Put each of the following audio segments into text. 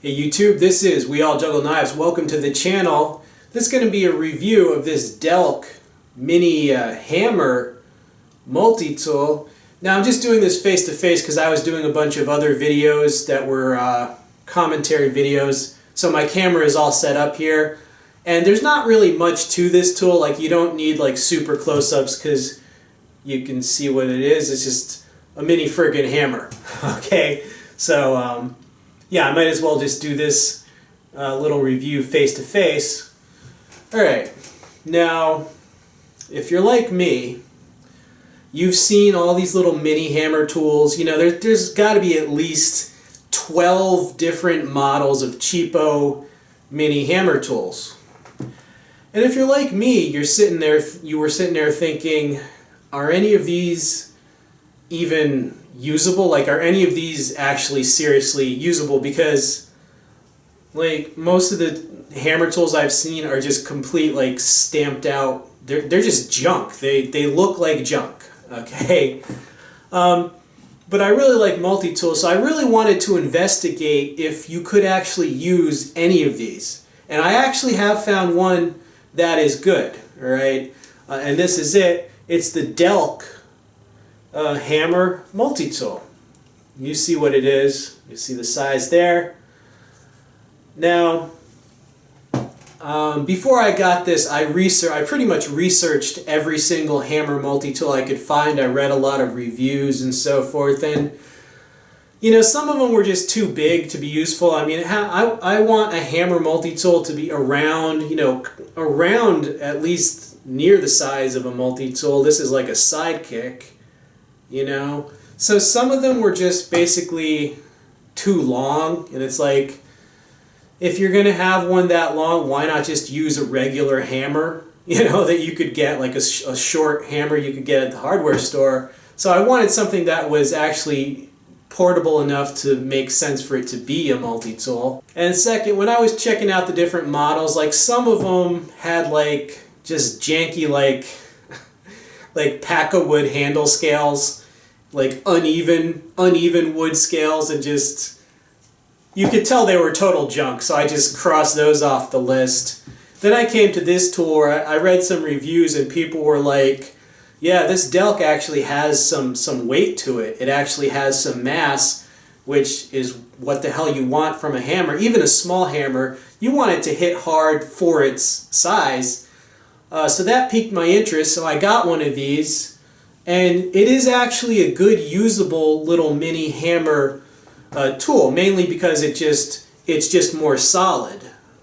Hey YouTube, this is We All Juggle Knives. Welcome to the channel. This is going to be a review of this Delk mini hammer multi-tool. Now I'm just doing this face to face because I was doing a bunch of other videos that were commentary videos. So my camera is all set up here. And there's not really much to this tool. Like, you don't need like super close-ups because you can see what it is. It's just a mini friggin' hammer. Okay, so yeah, I might as well just do this little review face to face. Alright, now if you're like me, you've seen all these little mini hammer tools. You know, there's got to be at least 12 different models of cheapo mini hammer tools. And if you're like me, you were sitting there thinking, are any of these even usable? Like, are any of these actually seriously usable? Because like most of the hammer tools I've seen are just complete, like, stamped out. They're just junk. They look like junk. Okay. But I really like multi-tools, so I really wanted to investigate if you could actually use any of these. And I actually have found one that is good. All right, and this is it. It's the Delk hammer multi-tool. You see what it is. You see the size there. Now, before I got this, I pretty much researched every single hammer multi-tool I could find. I read a lot of reviews and so forth, and you know, some of them were just too big to be useful. I mean, I want a hammer multi-tool to be around, you know, around at least near the size of a multi-tool. This is like a sidekick, you know. So some of them were just basically too long, and it's like, if you're going to have one that long, why not just use a regular hammer, you know, that you could get, like a short hammer you could get at the hardware store. So I wanted something that was actually portable enough to make sense for it to be a multi-tool. And second, when I was checking out the different models, like, some of them had like just janky, like pack-a-wood handle scales, like uneven wood scales, and just, you could tell they were total junk, so I just crossed those off the list. Then I came to this tool where I read some reviews and people were like, yeah, this Delk actually has some weight to it. It actually has some mass, which is what the hell you want from a hammer. Even a small hammer, you want it to hit hard for its size. So that piqued my interest, so I got one of these. And it is actually a good usable little mini hammer tool, mainly because it's just more solid.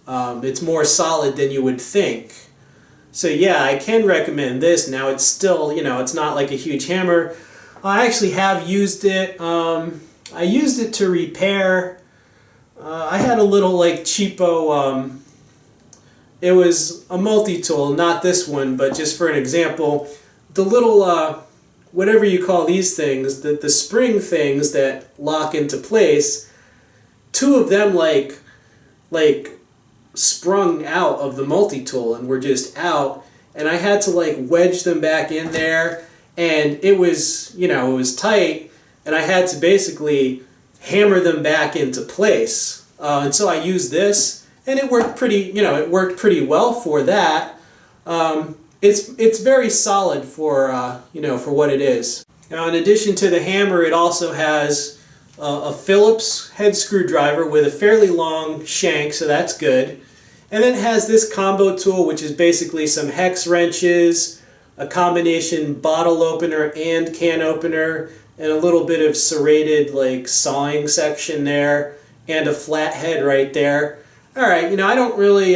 It's more solid than you would think. So yeah, I can recommend this. Now, it's still, you know, it's not like a huge hammer. I actually have used it. I used it to repair. I had a little, like, cheapo, it was a multi-tool, not this one, but just for an example, the little, whatever you call these things, the spring things that lock into place, two of them like sprung out of the multi-tool and were just out, and I had to like wedge them back in there, and it was, you know, it was tight, and I had to basically hammer them back into place. And so I used this, and it worked pretty, you know, it worked pretty well for that. It's very solid for, you know, for what it is. Now, in addition to the hammer, it also has a Phillips head screwdriver with a fairly long shank, so that's good. And then it has this combo tool, which is basically some hex wrenches, a combination bottle opener and can opener, and a little bit of serrated, like, sawing section there, and a flat head right there. Alright, you know, I don't really,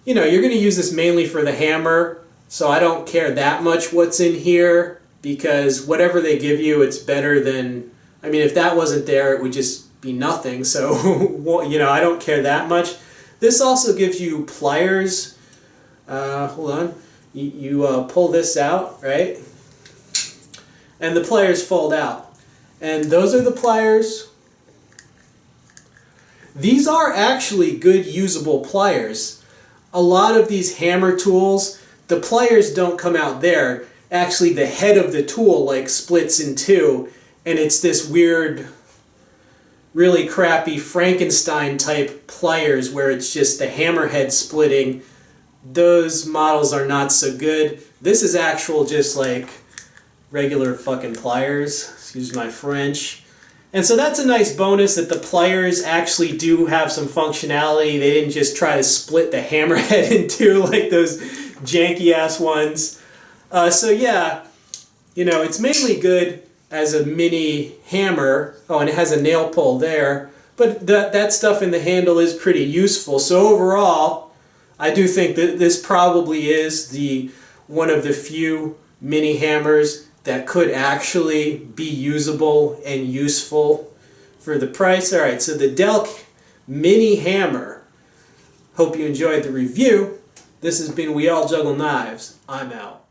you know, you're going to use this mainly for the hammer, so I don't care that much what's in here, because whatever they give you, it's better than, I mean, if that wasn't there, it would just be nothing, so, you know, I don't care that much. This also gives you pliers. Hold on. You pull this out, right? And the pliers fold out. And those are the pliers. These are actually good usable pliers. A lot of these hammer tools, the pliers don't come out there. Actually, the head of the tool like splits in two, and it's this weird, really crappy Frankenstein type pliers where it's just the hammerhead splitting. Those models are not so good. This is actual just like regular fucking pliers, excuse my French. And so that's a nice bonus that the pliers actually do have some functionality. They didn't just try to split the hammerhead in two like those janky ass ones. So yeah, you know, it's mainly good as a mini hammer. Oh, and it has a nail pull there. But that stuff in the handle is pretty useful. So overall, I do think that this probably is one of the few mini hammers that could actually be usable and useful for the price. All right, so the Delk mini hammer. Hope you enjoyed the review. This has been We All Juggle Knives. I'm out.